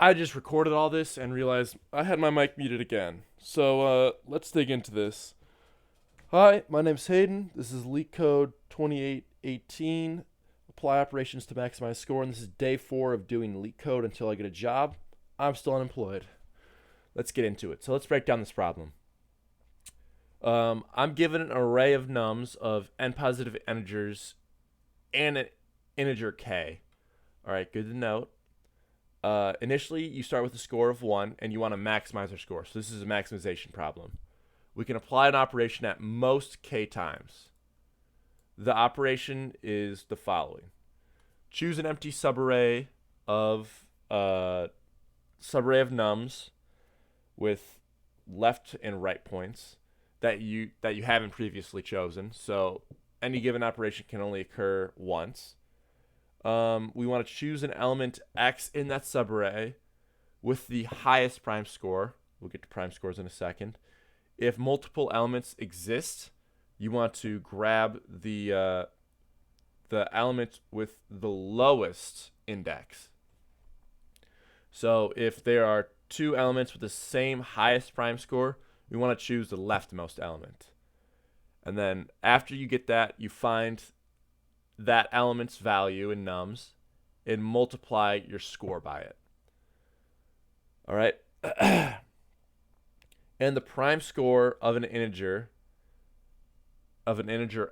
I just recorded all this and realized I had my mic muted again. So let's dig into this. Hi, my name's Hayden. This is Leetcode 2818. Apply operations to maximize score, and this is day 4 of doing Leetcode until I get a job. I'm still unemployed. Let's get into it. So let's break down this problem. I'm given an array of nums of n positive integers and an integer k. All right, good to note. Initially, you start with a score of 1, and you want to maximize our score. So this is a maximization problem. We can apply an operation at most k times. The operation is the following. Choose an empty subarray of nums with left and right points that you haven't previously chosen. So any given operation can only occur once. We want to choose an element x in that subarray with the highest prime score. We'll get to prime scores in a second. If multiple elements exist, you want to grab the element with the lowest index. So if there are two elements with the same highest prime score, we want to choose the leftmost element. And then after you get that, you find that element's value in nums and multiply your score by it. All right. And the prime score of an integer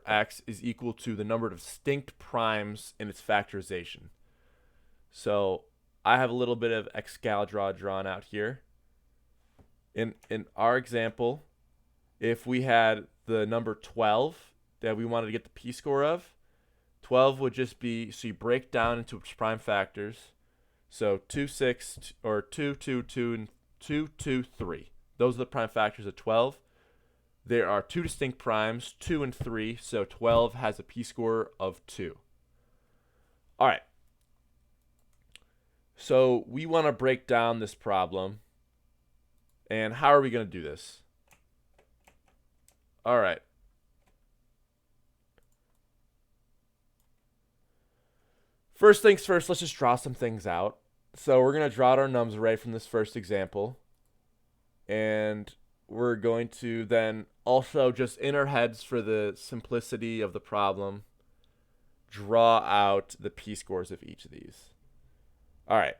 x is equal to the number of distinct primes in its factorization. So I have a little bit of Excalibur drawn out here. In our example, if we had the number 12 that we wanted to get the p-score of, 12 would just be, so you break down into its prime factors. So 2, 6, or 2, 2, 2, and 2, 2, 3. Those are the prime factors of 12. There are two distinct primes, 2 and 3, so 12 has a p-score of 2. All right. So we want to break down this problem. And how are we going to do this? All right. First things first, let's just draw some things out. So we're going to draw out our nums array from this first example. And we're going to then also, just in our heads for the simplicity of the problem, draw out the p-scores of each of these. All right.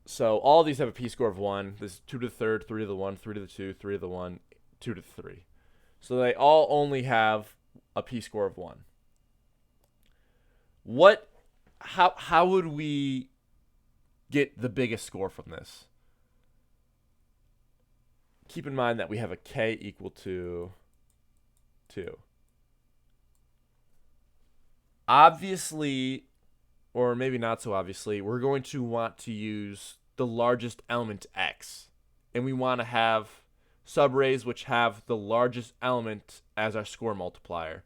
So all of these have a p-score of 1. This is 2 to the third, 3 to the 1, 3 to the 2, 3 to the 1, 2 to the 3. So they all only have a p-score of 1. How would we get the biggest score from this? Keep in mind that we have a k equal to 2. Obviously, or maybe not so obviously, we're going to want to use the largest element x. And we want to have subarrays which have the largest element as our score multiplier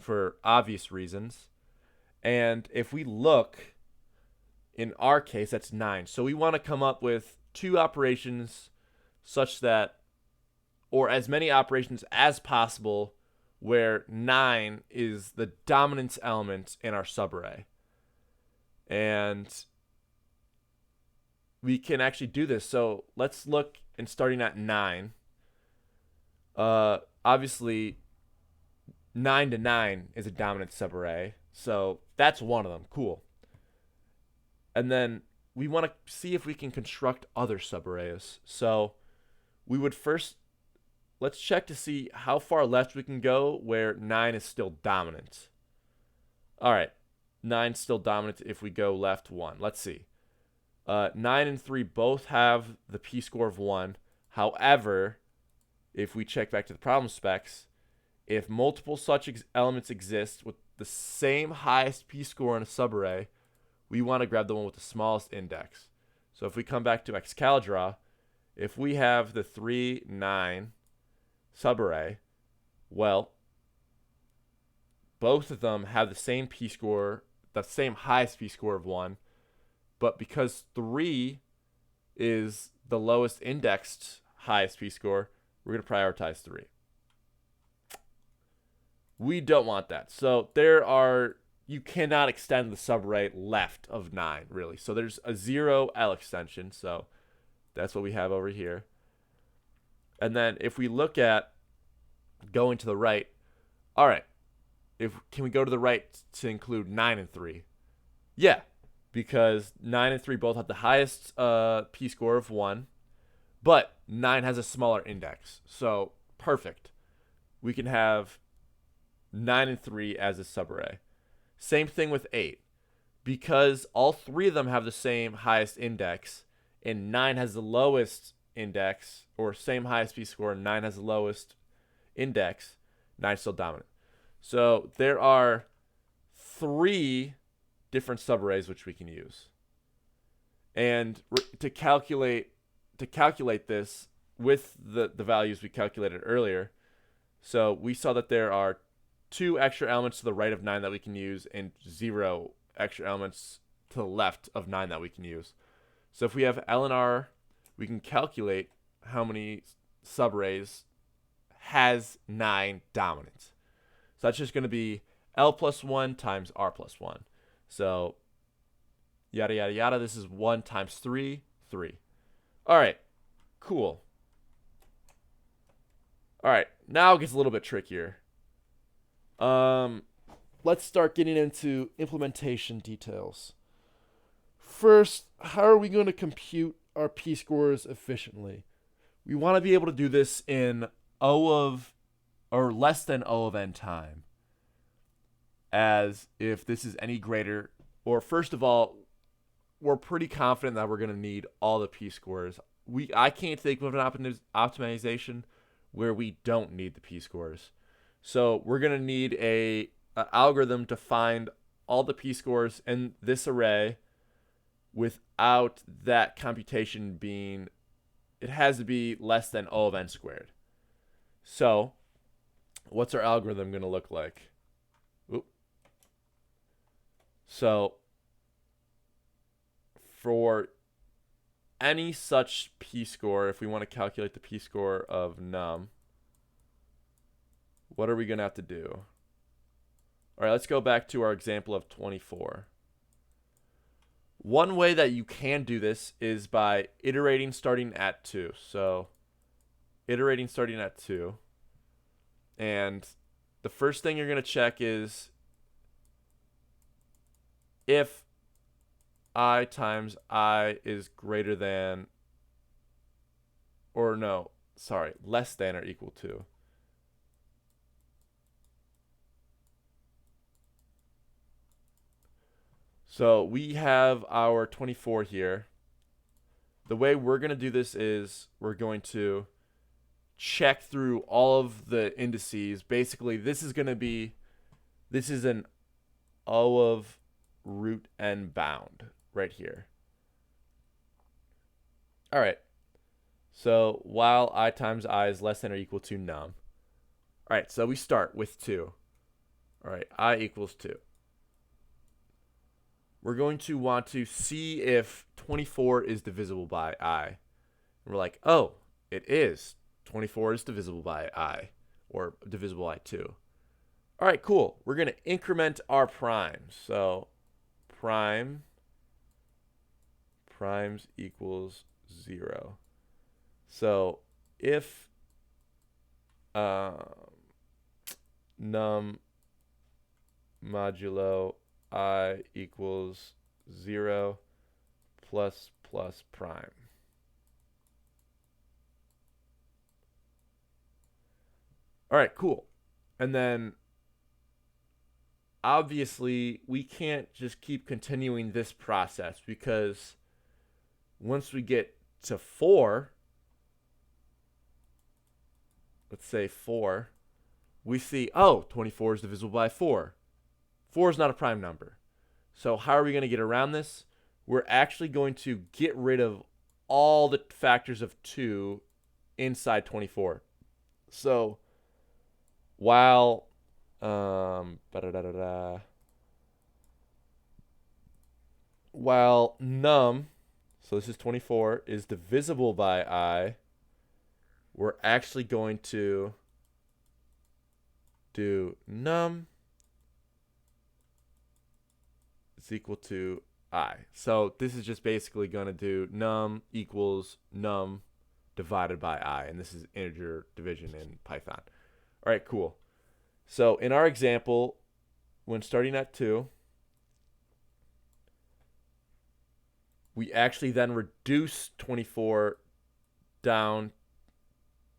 for obvious reasons. And if we look, in our case, that's 9. So we want to come up with two operations such that, or as many operations as possible, where 9 is the dominant element in our subarray. And we can actually do this. So let's look, and starting at 9. Obviously, 9 to 9 is a dominant subarray. So that's one of them. Cool. And then we want to see if we can construct other subarrays. So we would first, let's check to see how far left we can go where 9 is still dominant. All right. 9 is still dominant if we go left 1. Let's see. 9 and 3 both have the p-score of 1. However, if we check back to the problem specs, if multiple such elements exist with the same highest p-score in a subarray, we want to grab the one with the smallest index. So if we come back to Excalibur, if we have the 3, 9 subarray, well, both of them have the same p-score, the same highest p-score of 1, but because 3 is the lowest indexed highest p-score, we're going to prioritize 3. We don't want that. So there are you cannot extend the subarray left of 9, really. So there's a 0 L extension. So that's what we have over here. And then if we look at going to the right, all right, can we go to the right to include 9 and 3? Yeah, because 9 and 3 both have the highest p-score of 1, but 9 has a smaller index. So perfect. We can have 9 and 3 as a subarray. Same thing with 8. Because all three of them have the same highest index, and 9 has the lowest index, or same highest p-score, and 9 has the lowest index, 9 is still dominant. So there are 3 different subarrays which we can use. And to calculate this with the values we calculated earlier, so we saw that there are 2 extra elements to the right of 9 that we can use, and 0 extra elements to the left of 9 that we can use. So if we have L and R, we can calculate how many subarrays has 9 dominant. So that's just going to be L plus 1 times R plus 1. So yada, yada, yada. This is 1 times 3, 3. All right, cool. All right, now it gets a little bit trickier. Let's start getting into implementation details. First, how are we going to compute our p-scores efficiently? We want to be able to do this in O of, or less than O of n time. As if this is any greater, or first of all, we're pretty confident that we're going to need all the p-scores. I can't think of an optimization where we don't need the p-scores. So we're going to need a algorithm to find all the p-scores in this array without that computation being, it has to be less than O of n squared. So what's our algorithm going to look like? So for any such p-score, if we want to calculate the p-score of num, what are we going to have to do? All right, let's go back to our example of 24. One way that you can do this is by iterating starting at 2. So iterating starting at 2. And the first thing you're going to check is if I times I is greater than, or no, sorry, less than or equal to. So we have our 24 here. The way we're going to do this is we're going to check through all of the indices. Basically, this is an O of root n bound right here. All right. So while I times I is less than or equal to num. All right, so we start with 2. All right, I equals 2. We're going to want to see if 24 is divisible by I. And we're like, oh, it is. 24 is divisible by I, or divisible by 2. All right, cool. We're going to increment our primes. So primes equals 0. So if num modulo I equals 0 plus prime. All right, cool. And then obviously we can't just keep continuing this process, because once we get to 4, let's say 4, we see, oh, 24 is divisible by 4. 4 is not a prime number. So how are we going to get around this? We're actually going to get rid of all the factors of 2 inside 24. So while while num, so this is 24, is divisible by I, we're actually going to do num is equal to I. So this is just basically going to do num equals num divided by I. And this is integer division in Python. All right, cool. So in our example, when starting at 2, we actually then reduce 24 down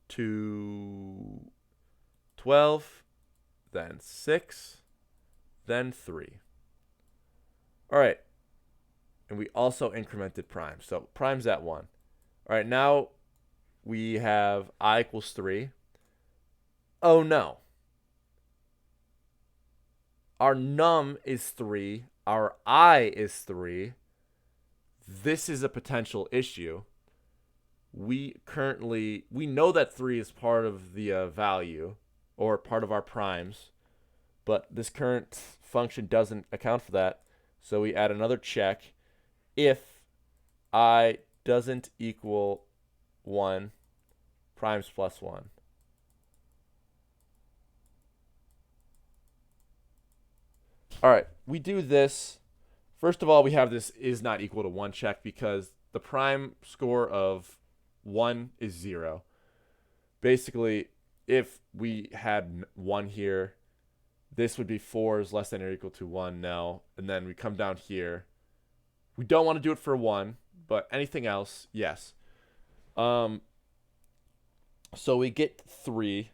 to 12, then 6, then 3. All right. And we also incremented prime. So prime's at 1. All right, now we have I equals 3. Oh, no. Our num is 3. Our I is 3. This is a potential issue. We know that 3 is part of the value or part of our primes, but this current function doesn't account for that. So we add another check. If I doesn't equal 1, primes plus 1. All right, we do this. First of all, we have this is not equal to 1 check because the prime score of 1 is 0. Basically, if we had 1 here, this would be 4 is less than or equal to 1, no. And then we come down here. We don't want to do it for 1, but anything else, yes. So we get 3.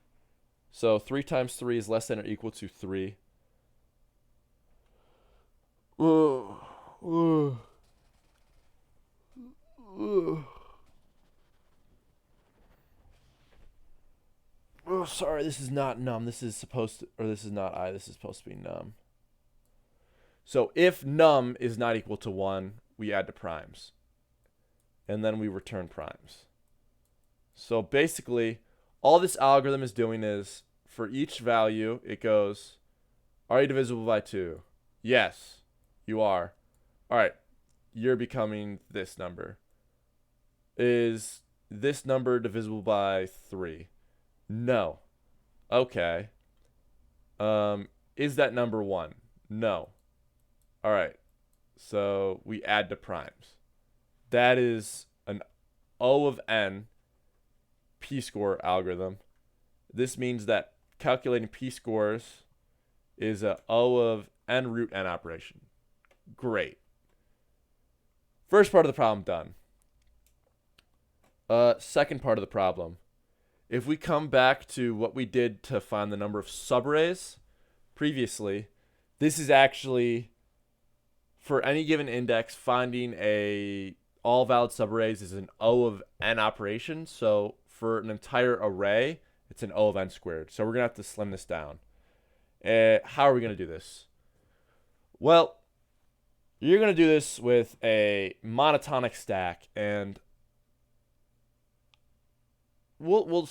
So 3 times 3 is less than or equal to 3. Oh, sorry, this is not num. This is supposed to, or this is not I. This is supposed to be num. So if num is not equal to 1, we add to primes. And then we return primes. So basically, all this algorithm is doing is, for each value, it goes, are you divisible by 2? Yes, you are. All right, you're becoming this number. Is this number divisible by 3? No. Okay. Is that number 1? No. All right. So we add to primes. That is an O of n p-score algorithm. This means that calculating p-scores is a O of n root n operation. Great. First part of the problem done. Second part of the problem. If we come back to what we did to find the number of subarrays previously, this is actually, for any given index, finding all valid subarrays is an O of n operation. So for an entire array, it's an O of n squared. So we're going to have to slim this down. How are we going to do this? Well, you're going to do this with a monotonic stack, and we'll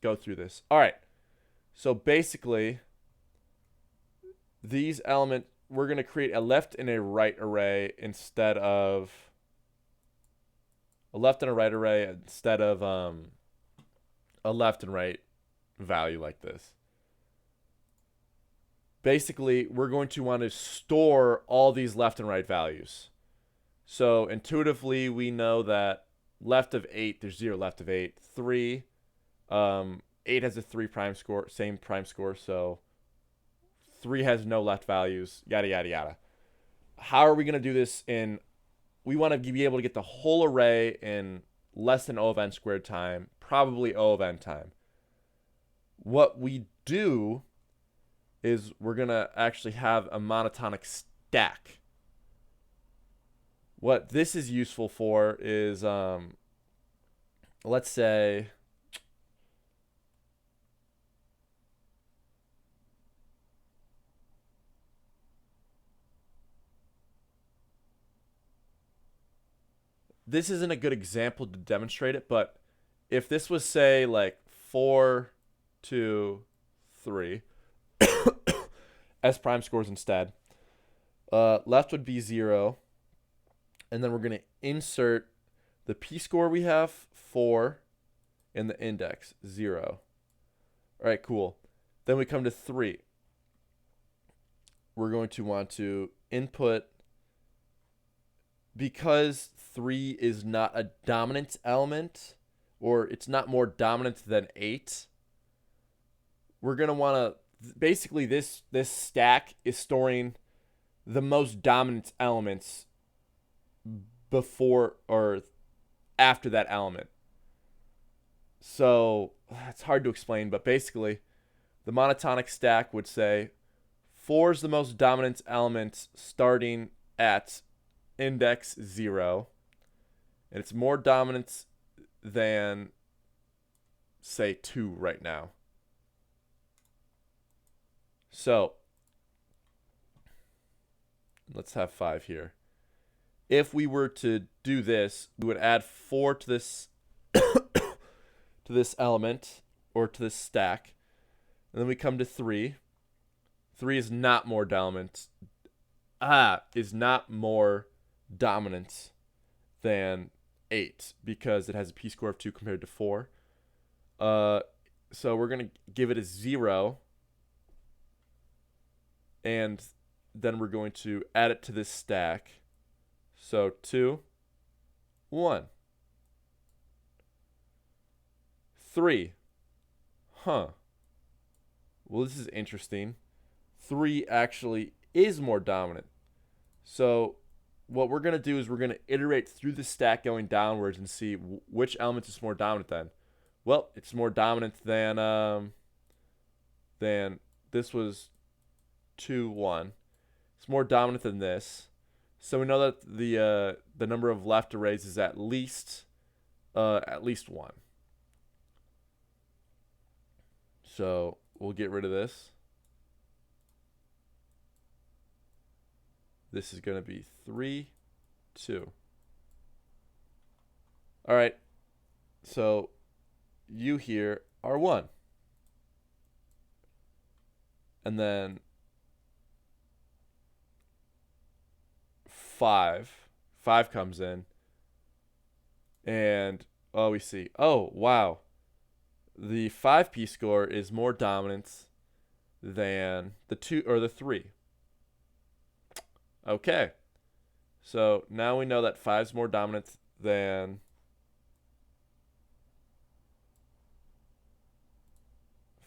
go through this. All right. So basically, these elements, we're going to create a left and a right array instead of a left and a right value like this. Basically, we're going to want to store all these left and right values. So intuitively, we know that left of 8, there's 0 left of 8. 3, 8 has a 3 prime score, same prime score, so 3 has no left values, yada, yada, yada. How are we going to do this we want to be able to get the whole array in less than O of n squared time, probably O of n time. What we do is we're going to actually have a monotonic stack. What this is useful for is, let's say, this isn't a good example to demonstrate it, but if this was, say, like 4, 2, 3, S prime scores instead, left would be 0, and then we're going to insert the p-score we have, 4, in the index, 0. All right, cool. Then we come to 3. we're going to want to input, because 3 is not a dominant element, or it's not more dominant than 8, we're going to want to, basically this stack is storing the most dominant elements before or after that element. So it's hard to explain, but basically the monotonic stack would say 4 is the most dominant element starting at index 0, and it's more dominant than, say, 2 right now. So let's have 5 here. If we were to do this, we would add 4 to this to this element, or to this stack, and then we come to 3. 3 is not more dominant. Is not more dominant than 8, because it has a p-score of 2 compared to 4. So we're going to give it a 0, and then we're going to add it to this stack. So 2, 1, 3. Well, this is interesting. 3 actually is more dominant. So what we're going to do is we're going to iterate through the stack going downwards and see which element is more dominant then. Well, it's more dominant than this was 2, 1. It's more dominant than this. So we know that the number of left arrays is at least 1. So we'll get rid of this. This is going to be 3, 2. All right. So you here are 1. And then 5 comes in. And we see. Oh, wow. The 5 p-score is more dominant than the 2 or the 3. Okay. So now we know that 5 is more dominant than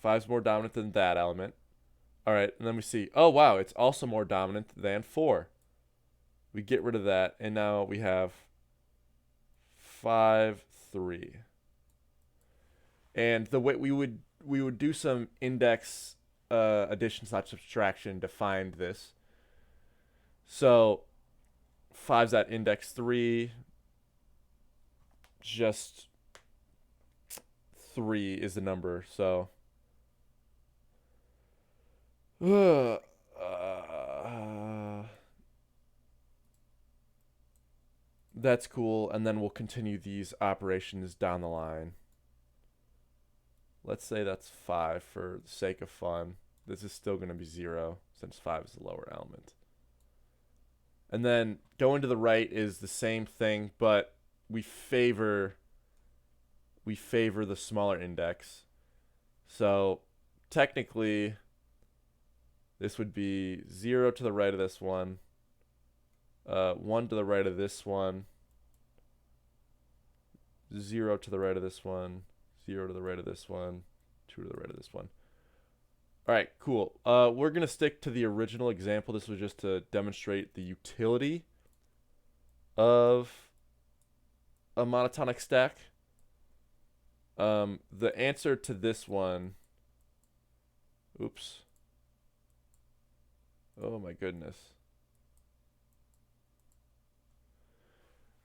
that element. All right, and then we see, oh wow, it's also more dominant than 4. We get rid of that, and now we have 5, 3. And the way we would do some index addition / subtraction to find this. So 5's at index 3. Just 3 is the number. So that's cool. And then we'll continue these operations down the line. Let's say that's 5 for the sake of fun. This is still going to be 0 since 5 is the lower element. And then going to the right is the same thing, but we favor the smaller index. So technically this would be 0 to the right of this one, 1 to the right of this one, 0 to the right of this one, 0 to the right of this one, 2 to the right of this one. All right, cool. We're going to stick to the original example. This was just to demonstrate the utility of a monotonic stack. The answer to this one, oops. Oh my goodness.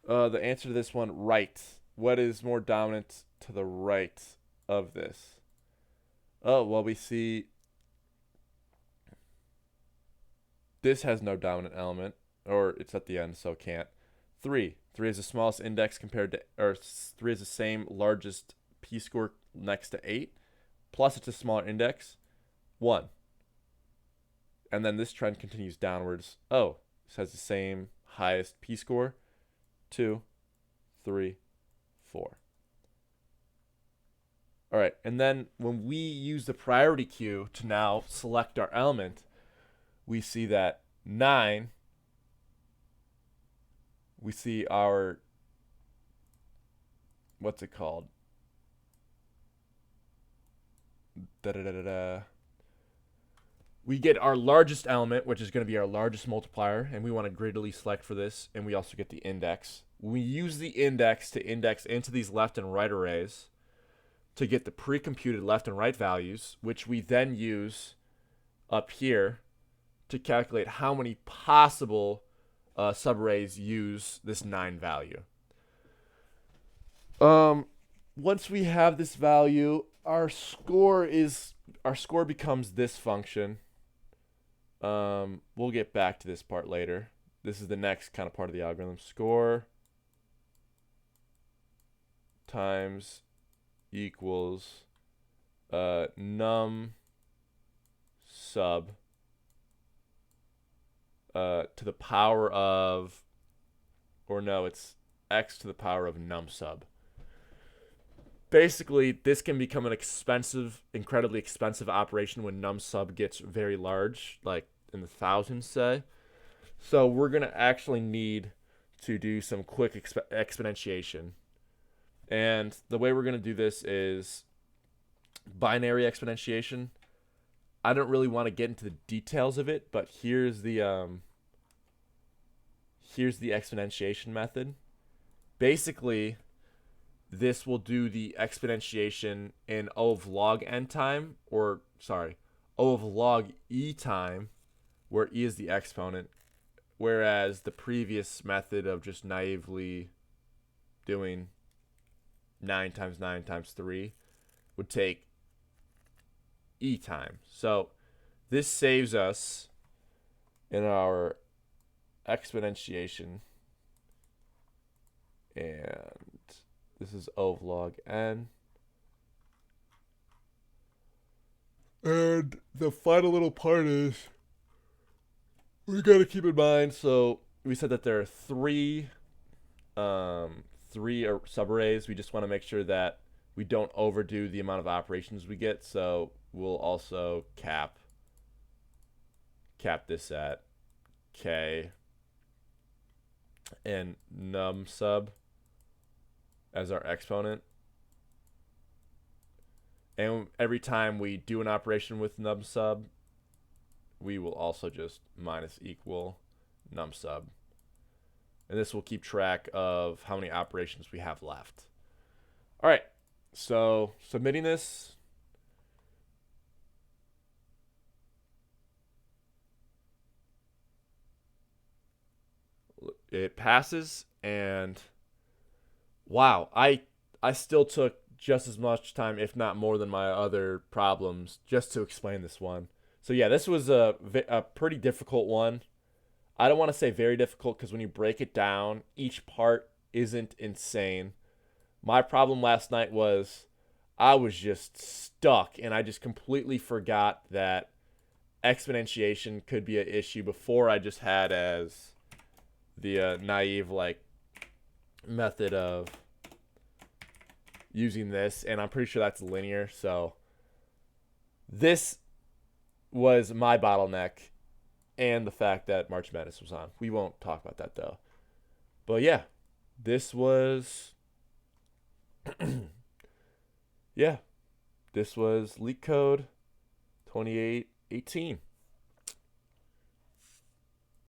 The answer to this one, right. What is more dominant to the right of this? Oh, well, we see this has no dominant element, or it's at the end, so it can't. 3. 3 is the smallest index compared to, or 3 is the same largest p-score next to 8, plus it's a smaller index. 1. And then this trend continues downwards. Oh, this has the same highest p-score. 2, 3, 4. All right, and then when we use the priority queue to now select our element, we see that 9, we see our, what's it called? Da da da da da. We get our largest element, which is going to be our largest multiplier, and we want to griddily select for this, and we also get the index. We use the index to index into these left and right arrays to get the pre-computed left and right values, which we then use up here to calculate how many possible subarrays use this 9 value. Once we have this value, our score becomes this function. We'll get back to this part later. This is the next kind of part of the algorithm. Score times equals num sub to the power of, or no, it's x to the power of num sub. Basically, this can become an incredibly expensive operation when num sub gets very large, like in the thousands, say. So we're going to actually need to do some quick exponentiation. And the way we're going to do this is binary exponentiation. I don't really want to get into the details of it, but here's the exponentiation method. Basically, this will do the exponentiation in O of log n time, O of log e time, where e is the exponent, whereas the previous method of just naively doing 9 times 9 times 3 would take e time. So this saves us in our exponentiation, and this is O of log n. And the final little part is we got to keep in mind, so we said that there are three subarrays. We just want to make sure that we don't overdo the amount of operations we get, so we'll also cap this at k and num sub as our exponent. And every time we do an operation with num sub, we will also just minus equal num sub. And this will keep track of how many operations we have left. All right, so submitting this. It passes, and wow, I still took just as much time, if not more than my other problems, just to explain this one. So yeah, this was a pretty difficult one. I don't want to say very difficult because when you break it down, each part isn't insane. My problem last night was I was just stuck, and I just completely forgot that exponentiation could be an issue before I just had as the naive method of using this, and I'm pretty sure that's linear. So this was my bottleneck, and the fact that March Madness was on. We won't talk about that though. But yeah, this was this was Leetcode 2818.